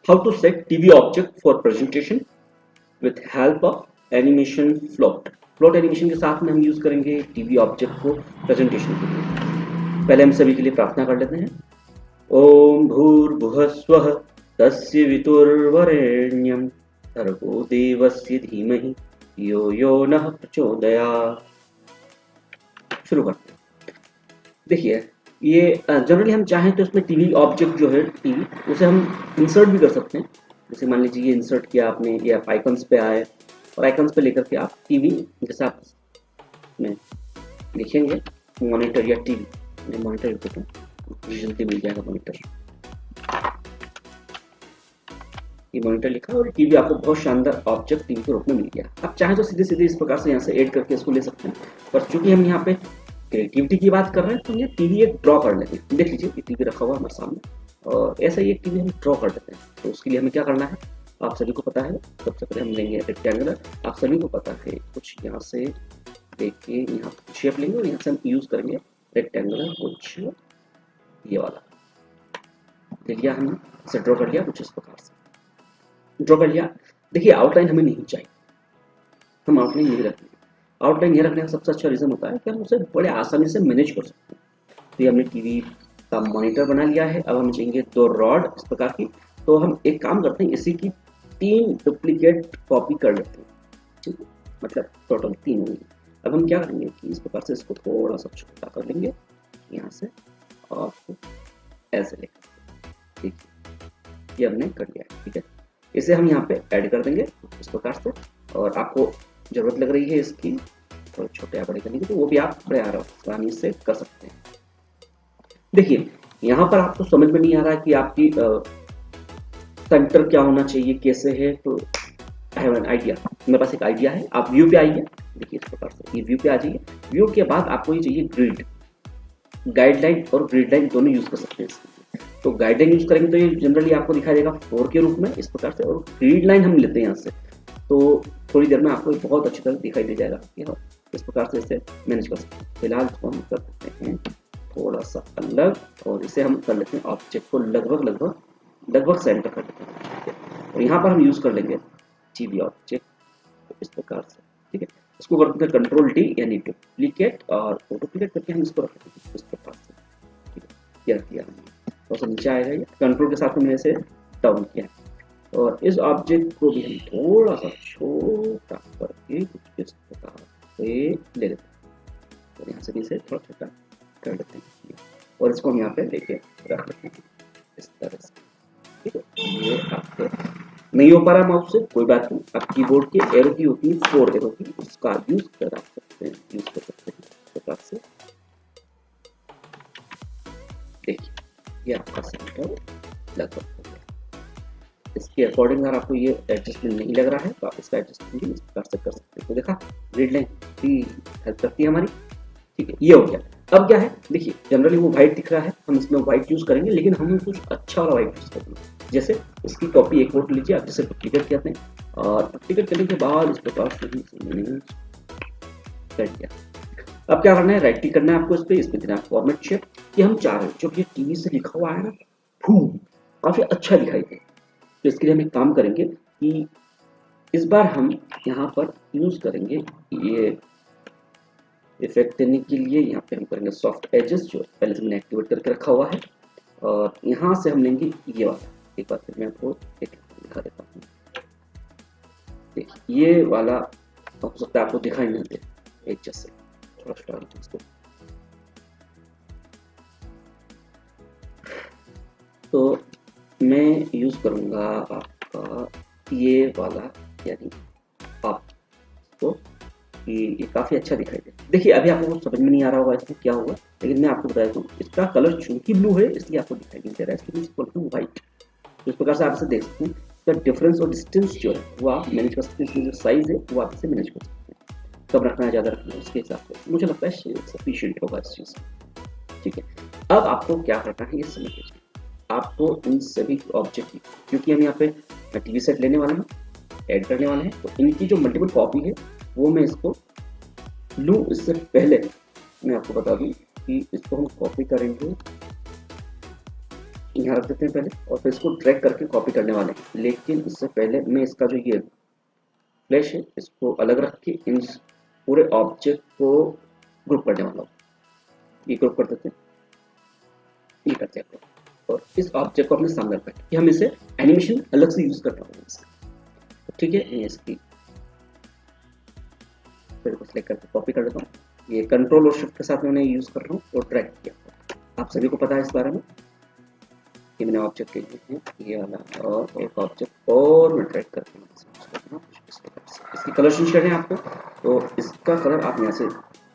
How to set TV object for presentation with help of animation float. Float animation के साथ में हम use करेंगे टीवी ऑब्जेक्ट को प्रेजेंटेशन के लिए। पहले हम सभी के लिए प्रार्थना कर लेते हैं। ओम भूर्भुवः स्वः तस्य वितुर्वरेण्यं भर्गो देवस्य धीमहि यो यो नः प्रचोदयात्। शुरू करते हैं। देखिए ये जनरली हम चाहें तो इसमें टीवी ऑब्जेक्ट जो है टीवी उसे हम इंसर्ट भी कर सकते हैं। जैसे मान लीजिए ये इंसर्ट किया आपने, ये आप आइकन्स पे आए और आइकन्स पे लेकर के आप टीवी, जैसे आप में लिखेंगे मॉनिटर या टीवी, मॉनिटर लिखते हैं जल्दी मिल जाएगा मॉनिटर। ये मॉनिटर लिखा और टीवी आपको बहुत शानदार ऑब्जेक्ट टीवी के रूप में मिल गया। आप चाहें तो सीधे सीधे इस प्रकार से यहाँ से ऐड करके इसको ले सकते हैं, पर चूंकि हम यहाँ पे क्रिएटिविटी की बात कर रहे हैं तो ये टीवी एक ड्रॉ कर लेते हैं। देख लीजिए ये टीवी रखा हुआ हमारे सामने और ऐसा ही एक टीवी हम ड्रॉ कर देते हैं। तो उसके लिए हमें क्या करना है आप सभी को पता है। सबसे पहले हम लेंगे रेक्टेंगुलर, आप सभी को पता है कुछ यहाँ से देखिए, यहाँ शेप लेंगे और यहाँ से हम यूज करेंगे रेक्टेंगुलर कुछ ये वाला। देख लिया हमने, इसे ड्रॉ कर लिया कुछ इस प्रकार से ड्रॉ कर लिया। देखिए आउटलाइन हमें नहीं चाहिए, हम आउटलाइन नहीं रखेंगे। आउटलाइन ये रखने का सबसे अच्छा रीजन होता है कि हम उसे बड़े आसानी से मैनेज कर सकते हैं। तो ये हमने टीवी का मॉनिटर बना लिया है। अब हम चाहिए 2 रॉड इस प्रकार की। तो हम एक काम करते हैं, इसी की 3 डुप्लीकेट कॉपी कर लेते हैं, ठीक है, मतलब टोटल 3 होंगी। अब हम क्या करेंगे कि इस प्रकार से इसको थोड़ा सा छोटा कर लेंगे यहाँ से और ऐसे लेकर, ठीक है, ये हमने कर लिया है। ठीक है, इसे हम यहाँ पे ऐड कर देंगे इस प्रकार से। और आपको जरूरत लग रही है इसकी थोड़े छोटे या बड़े करने की, तो वो भी आप बड़े आसानी से कर सकते हैं। देखिए यहाँ पर आपको समझ में नहीं आ रहा है कि आपकी सेंटर क्या होना चाहिए, कैसे है। तो आई हैव एन आइडिया, मेरे पास एक आइडिया है। आप व्यू पे आइए, देखिए इस प्रकार से ये व्यू पे आ जाइए। व्यू के बाद आपको ये चाहिए ग्रिड, गाइडलाइन और ग्रिड लाइन दोनों यूज कर सकते हैं। तो गाइडलाइन यूज करेंगे तो ये जनरली आपको दिखाई देगा 4 के रूप में इस प्रकार से, और ग्रिड लाइन हम लेते हैं यहाँ से तो थोड़ी देर में आपको बहुत अच्छी तरह दिखाई दे जाएगा। इस प्रकार से इसे मैनेज कर सकते हैं। फिलहाल इसको हम कर सकते हैं थोड़ा सा अलग, और इसे हम कर लेते हैं ऑब्जेक्ट को लगभग सेंटर कर लेते हैं। और यहाँ पर हम यूज कर लेंगे टीवी ऑब्जेक्ट इस प्रकार से। ठीक है, इसको करते हैं कंट्रोल डी यानी डुप्लीकेट, और डुप्लीकेट करके हम इसको रख लेते हैं इस प्रकार से। ठीक है, ये रख दिया हमने, तो नीचे आएगा ये कंट्रोल के साथ में इसे डाउन किया है। और इस ऑब्जेक्ट को भी हम थोड़ा सा छोटा करके कुछ इस प्रकार से ले लेते हैं, और यहाँ से भी इसे थोड़ा छोटा कर लेते हैं और इसको हम यहाँ पे लेके रख लेते हैं इस तरह से। ठीक है, ये आपको नहीं हो पा रहा माउस से, कोई बात नहीं। आप कीबोर्ड के एरो की होती है 4 एरो की, उसका यूज कर सकते हैं इस प्रकार से। देखिए ये आपका सेंटर लगभग हो गया। इसके अकॉर्डिंग अगर आपको ये एडजस्टमेंट नहीं लग रहा है तो आप इसका एडजस्टमेंट भी इस प्रकार से कर सकते हैं। तो देखा ग्रिड लाइन भी हेल्प करती है हमारी। ठीक है, ये हो गया। अब क्या है, देखिए जनरली वो व्हाइट दिख रहा है, हम इसमें व्हाइट यूज करेंगे, लेकिन हम कुछ अच्छा वाला व्हाइट यूज करेंगे। जैसे इसकी कॉपी एक और लीजिए आप, जैसे डुप्लीकेट कहते हैं, और डुप्लीकेट करने के बाद इस प्रकार से कर दिया। अब क्या करना है, राइट क्लिक करना है आपको, इस पे देना है फॉर्मेट शेप। कि हम चाह रहे हैं जो कि टीवी से लिखा हुआ है ना, काफी अच्छा दिखाई दे। तो इसके लिए हम एक काम करेंगे कि इस बार हम यहाँ पर यूज करेंगे ये इफेक्ट देने के लिए। यहाँ पे हम करेंगे सॉफ्ट एजेस, जो पहले से मैंने एक्टिवेट करके रखा हुआ है, और यहाँ से हम लेंगे ये वाला। एक बार फिर मैं आपको दिखा देता हूँ। देखिए ये वाला हो सकता है आपको दिखाई नहीं दे, एक जैसे थोड़ा छोटा इसको। तो मैं यूज करूंगा आपका ये वाला, यानी आपको ये काफी अच्छा दिखाई दे। देखिए अभी आपको कुछ समझ में नहीं आ रहा होगा इसमें क्या हुआ, लेकिन मैं आपको बता देता हूँ। इसका कलर चूंकि ब्लू है इसलिए आपको दिखाई नहीं दे रहा है, इसके बीच बोलता हूँ व्हाइट। तो इस प्रकार से आप इसे देख सकते हैं। इसका डिफरेंस और डिस्टेंस जो है वो आप मैनेज कर सकते हैं। इसमें जो साइज है वो आप इसे मैनेज कर सकते हैं, कब रखना है ज़्यादा रखना है उसके हिसाब से मुझे लगता है सफिशिएंट होगा इस चीज़। ठीक है, अब आपको क्या करना है ये समझ लीजिए। आपको इन सभी ऑब्जेक्ट की, क्योंकि हम यहाँ पे टीवी सेट लेने वाले हैं, ऐड करने वाले हैं, तो इनकी जो मल्टीपल कॉपी है वो मैं इसको लूँ। इससे पहले मैं आपको बता दूं कि इसको हम कॉपी करेंगे यहाँ रख देते हैं पहले, और फिर इसको ड्रैग करके कॉपी करने वाले हैं। लेकिन इससे पहले मैं इसका जो ये फ्लैश है इसको अलग रख के इन पूरे ऑब्जेक्ट को ग्रुप करने वाला हूँ। ये ग्रुप कर देते हैं, ये करते हैं, और इस ऑब्जेक्ट को अपने सामने रखते हैं कि हम इसे एनिमेशन अलग से यूज करना होगा इसका। ठीक है, इसकी फिर को सिलेक्ट करके कॉपी कर देता हूँ। ये कंट्रोल और शिफ्ट के साथ मैंने यूज कर रहा हूँ और ड्रैग किया। आप सभी को पता है इस बारे में कि मैंने ऑब्जेक्ट के लिए है ये वाला और एक ऑब्जेक्ट और मैं ड्रैग करके इसकी कलर चेंज करने हैं आपको। तो इसका कलर आप यहाँ से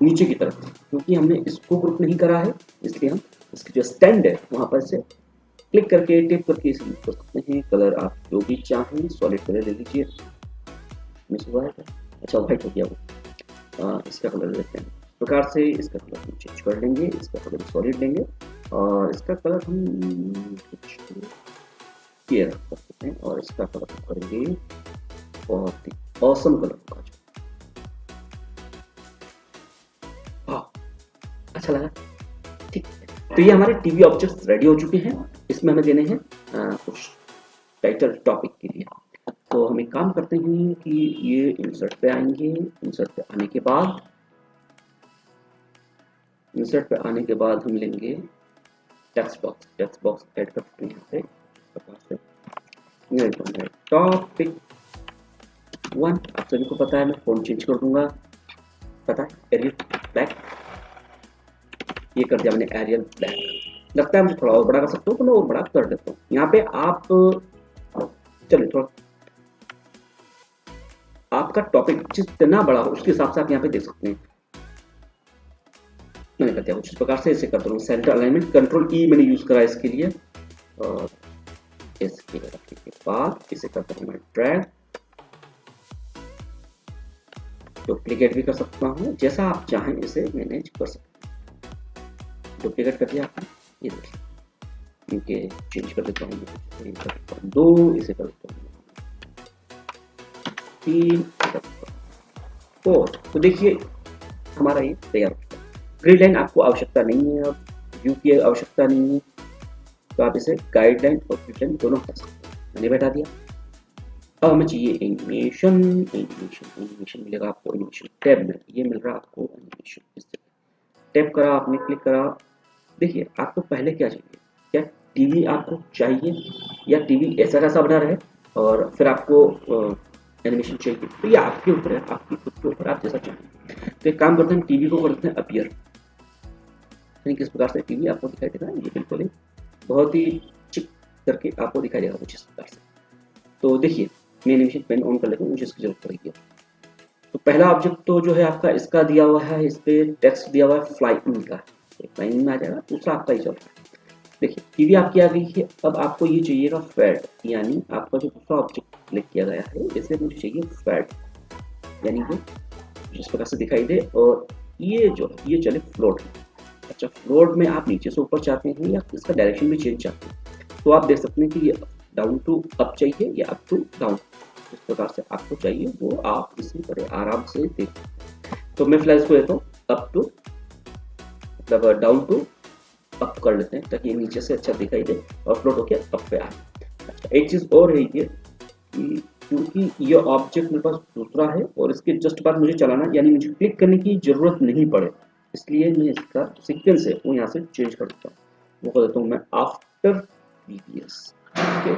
नीचे की तरफ, क्योंकि हमने इसको ग्रुप नहीं करा है इसलिए हम इसकी जो स्टैंड है वहाँ पर से क्लिक करके टेप करके इसे यूज कर सकते हैं। कलर आप जो भी चाहें, सॉलिड कलर ले लीजिए। मिस हुआ है, अच्छा व्हाइट हो गया वो। इसका कलर लेते हैं इस प्रकार से, इसका कलर हम चेंज कर लेंगे, इसका कलर सॉलिड लेंगे और इसका कलर हम कुछ ये रख सकते हैं और इसका कलर हम करेंगे बहुत ही ऑसम कलर का। हाँ, अच्छा लगा, ठीक। तो ये हमारे टीवी ऑब्जेक्ट्स रेडी हो चुके हैं। इसमें हमें देने हैं कुछ टाइटल टॉपिक के लिए। तो हम एक काम करते हैं कि ये इंसर्ट पे आएंगे। इंसर्ट पे आने के बाद हम लेंगे टेक्स्ट बॉक्स ऐड कर सकते हैं यहाँ पे टॉपिक 1। आप सभी को पता है, मैं फोन चेंज कर दूंगा, पता है, एरियल ब्लैक। ये कर दिया मैंने एरियल ब्लैक। लगता है मुझे थोड़ा और बड़ा कर सकता हूँ, तो मैं और बड़ा कर देता हूँ। यहाँ पे आप चलिए थोड़ा आपका टॉपिक जितना बड़ा हो उसके हिसाब से आप यहाँ पे देख सकते हैं। मैंने कर दिया कुछ इस प्रकार से, इसे करता हूँ सेंटर अलाइनमेंट, कंट्रोल ई मैंने यूज करा इसके लिए। और इसके रखने के बाद इसे करता हूँ मैं ड्रैग, डुप्लीकेट भी कर सकता हूँ, जैसा आप चाहें इसे मैनेज कर सकते हैं। डुप्लीकेट कर दिया आपने, ये देखिए, इनके चेंज कर देता हूँ, 2 इसे कर देता हूँ 3 4। तो देखिए हमारा ये तैयार हो चुका है। ग्रिड लाइन आपको आवश्यकता नहीं है, अब व्यू की आवश्यकता नहीं है, तो आप इसे गाइडलाइन और ग्रिड लाइन दोनों कर सकते हैं। मैंने बैठा दिया। अब हमें चाहिए एनिमेशन मिलेगा आपको एनिमेशन टैब में, ये मिल रहा है आपको एनिमेशन। इससे टैप करा आपने, क्लिक करा। देखिए आपको पहले क्या चाहिए, क्या टीवी आपको चाहिए या टीवी ऐसा कैसा बना रहे और फिर आपको एनिमेशन चाहिए, तो ये आपके ऊपर है, आपकी खुद के ऊपर, आप जैसा चाहें। तो एक काम करते हैं, टीवी को करते हैं अपीयर। किस प्रकार से टीवी आपको दिखाई देगा, ये बिल्कुल बहुत ही चिक करके आपको दिखाई देगा कुछ इस प्रकार से। तो देखिए मैं एनिमेशन पेन ऑन कर लेता हूँ, मुझे इसकी जरूरत पड़ेगी। तो पहला ऑब्जेक्ट तो जो है आपका इसका दिया हुआ है, इस पे टेक्स्ट दिया हुआ है फ्लाई इन का, फ्लाई इन में आ जाएगा। दूसरा आपका ही चल रहा है, देखिए टीवी आपकी आ गई है। अब आपको ये चाहिएगा फैट, यानी आपका जो दूसरा ऑब्जेक्ट क्लिक किया गया है इसे मुझे चाहिए फैट, यानी कि जिस प्रकार से दिखाई दे और ये जो ये चले फ्लोट। अच्छा, फ्लोट में आप नीचे से ऊपर चाहते हैं या इसका डायरेक्शन भी चेंज चाहते हैं, तो आप देख सकते हैं कि ये डाउन टू अप चाहिए या अप टू डाउन, जिस प्रकार से आपको चाहिए वो आप इसी तरह आराम से देख सकते हैं। तो मैं फिलहाल इसको देता हूँ अप टू, मतलब डाउन टू अप कर लेते हैं ताकि नीचे से अच्छा दिखाई दे और फ्लोट होकर अप पे आए। अच्छा, एक चीज़ और है ये कि क्योंकि ये ऑब्जेक्ट मेरे पास दूसरा है और इसके जस्ट बाद मुझे चलाना, यानी मुझे क्लिक करने की जरूरत नहीं पड़े, इसलिए मैं इसका सीक्वेंस है वो यहाँ से चेंज कर देता हूँ। वो कर देता हूँ मैं आफ्टर प्रीवियस। ठीक है,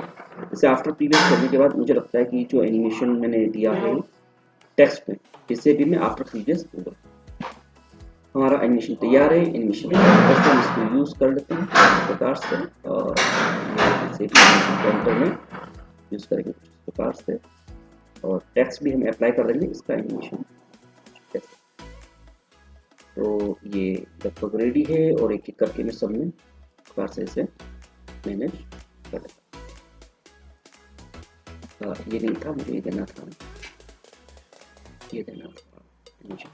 इसे आफ्टर प्रीवियस करने के बाद मुझे लगता है कि जो एनिमेशन मैंने दिया है टेक्स्ट में, इसे भी मैं आफ्टर प्रीवियस दूंगा। हमारा एनिमेशन तैयार है। एनिमेशन हम इसको यूज कर लेते हैं इस प्रकार से और इसे भी में यूज करेंगे इस प्रकार से, और टेक्स्ट भी हम अप्लाई कर देंगे इसका एनिमेशन। तो ये लगभग रेडी है और एक एक करके मैं सब में प्रकार से इसे मैनेज कर लेता। ये नहीं था, मुझे ये देना था, ये देना था एनिमेशन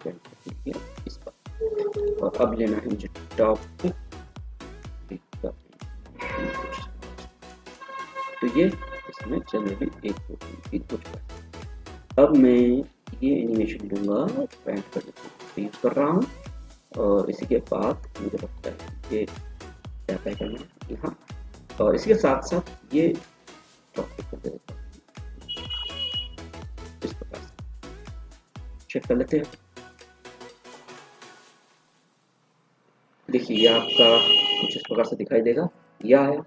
इस पर। और अब लेना है मुझे टॉपिक, तो ये इसमें चलिए भी एक कुछ। अब मैं ये एनिमेशन दूंगा, पेंट कर यूज कर रहा हूँ और इसी के बाद मुझे लगता है ये क्या करना है यहाँ और इसके साथ साथ ये टॉपिक कर देता हूं इस प्रकार से, चेक कर लेते हैं। देखिए ये आपका कुछ इस प्रकार से दिखाई देगा, यह आया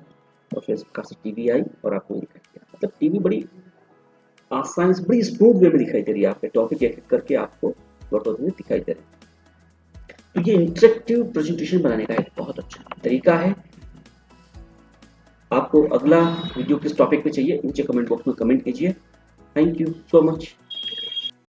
और फिर इस प्रकार से टीवी आई और आपको दिखाई दिया। मतलब टीवी बड़ी आसान से, बड़ी स्मूथ वे में दिखाई दे रही है, आपके टॉपिक एक एक करके आपको बताते हुए दिखाई दे रहे हैं। तो ये इंटरेक्टिव प्रेजेंटेशन बनाने का एक बहुत अच्छा तरीका है। आपको अगला वीडियो किस टॉपिक पे चाहिए नीचे कमेंट बॉक्स में कमेंट कीजिए। Thank you so much.